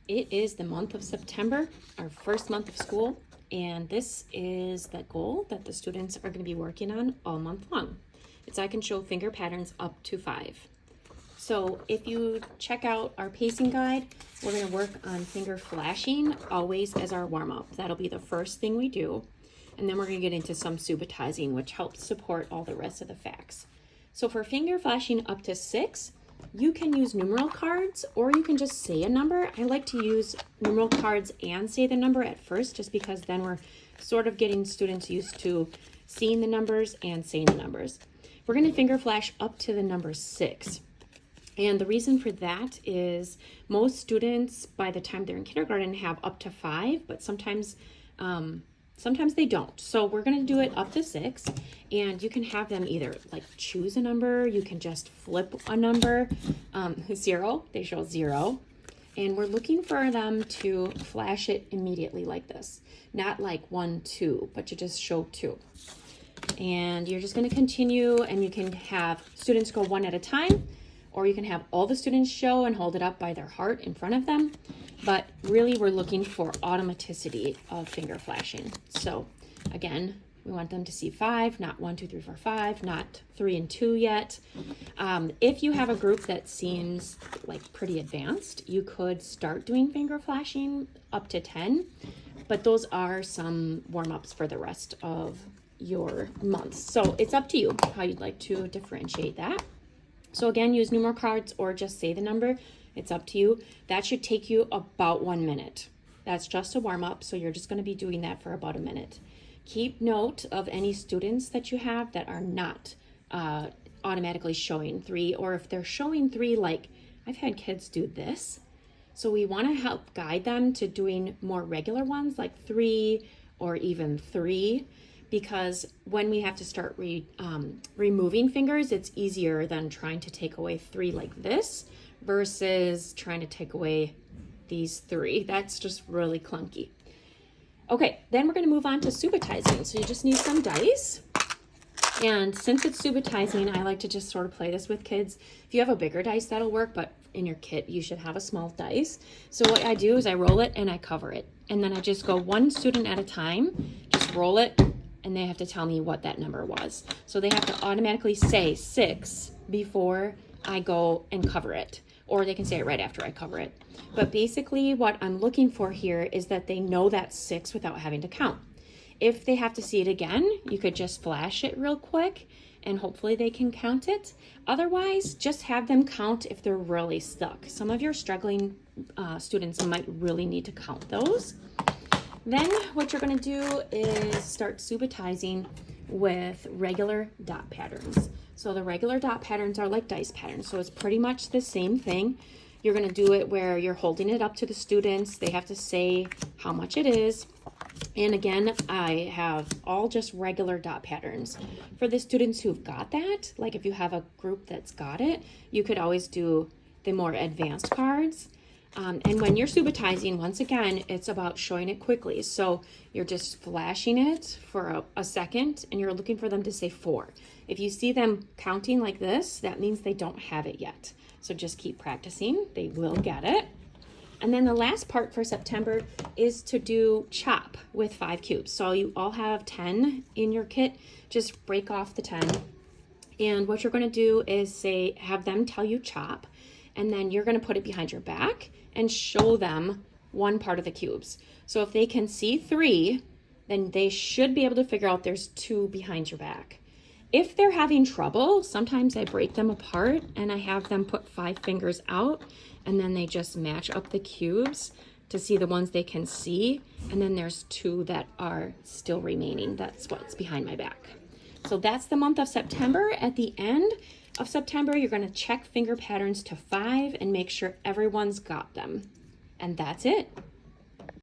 It is the month of September, our first month of school, and this is the goal that the students are going to be working on all month long. It's I can show finger patterns up to 5. So if you check out our pacing guide, we're going to work on finger flashing always as our warm-up. That'll be the first thing we do. And then we're going to get into some subitizing, which helps support all the rest of the facts. So for finger flashing up to 6, you can use numeral cards or you can just say a number. I like to use numeral cards and say the number at first, just because then we're sort of getting students used to seeing the numbers and saying the numbers. We're going to finger flash up to the number 6. And the reason for that is most students, by the time they're in kindergarten, have up to 5, but sometimes they don't. So we're going to do it up to 6, and you can have them either like choose a number, you can just flip a number. 0, they show 0, and we're looking for them to flash it immediately like this, not like 1, 2, but to just show 2. And you're just going to continue, and you can have students go one at a time, or you can have all the students show and hold it up by their heart in front of them. But really, we're looking for automaticity of finger flashing. So again, we want them to see 5, not 1, 2, 3, 4, 5, not 3 and 2 yet. If you have a group that seems like pretty advanced, you could start doing finger flashing up to 10, but those are some warm-ups for the rest of your months. So it's up to you how you'd like to differentiate that. So again, use numeral cards or just say the number. It's up to you. That should take you about 1 minute. That's just a warm-up, so you're just going to be doing that for about a minute. Keep note of any students that you have that are not automatically showing 3, or if they're showing 3, like I've had kids do this. So we want to help guide them to doing more regular ones like 3 or even 3. Because when we have to start removing fingers, it's easier than trying to take away 3 like this versus trying to take away these 3. That's just really clunky. Okay, then we're going to move on to subitizing. So you just need some dice. And since it's subitizing, I like to just sort of play this with kids. If you have a bigger dice, that'll work, but in your kit, you should have a small dice. So what I do is I roll it and I cover it. And then I just go one student at a time, just roll it, and they have to tell me what that number was. So they have to automatically say 6 before I go and cover it, or they can say it right after I cover it. But basically what I'm looking for here is that they know that's 6 without having to count. If they have to see it again, you could just flash it real quick and hopefully they can count it. Otherwise, just have them count if they're really stuck. Some of your struggling students might really need to count those. Then what you're going to do is start subitizing with regular dot patterns. So the regular dot patterns are like dice patterns. So it's pretty much the same thing. You're going to do it where you're holding it up to the students. They have to say how much it is. And again, I have all just regular dot patterns. For the students who've got that, like if you have a group that's got it, you could always do the more advanced cards. And when you're subitizing, once again, it's about showing it quickly. So you're just flashing it for a second and you're looking for them to say 4. If you see them counting like this, that means they don't have it yet. So just keep practicing. They will get it. And then the last part for September is to do chop with 5 cubes. So you all have 10 in your kit. Just break off the 10. And what you're going to do is have them tell you chop. And then you're going to put it behind your back and show them one part of the cubes. So if they can see 3, then they should be able to figure out there's 2 behind your back. If they're having trouble, sometimes I break them apart and I have them put 5 fingers out and then they just match up the cubes to see the ones they can see. And then there's 2 that are still remaining. That's what's behind my back. So that's the month of September. At the end of September, you're going to check finger patterns to 5 and make sure everyone's got them. And that's it.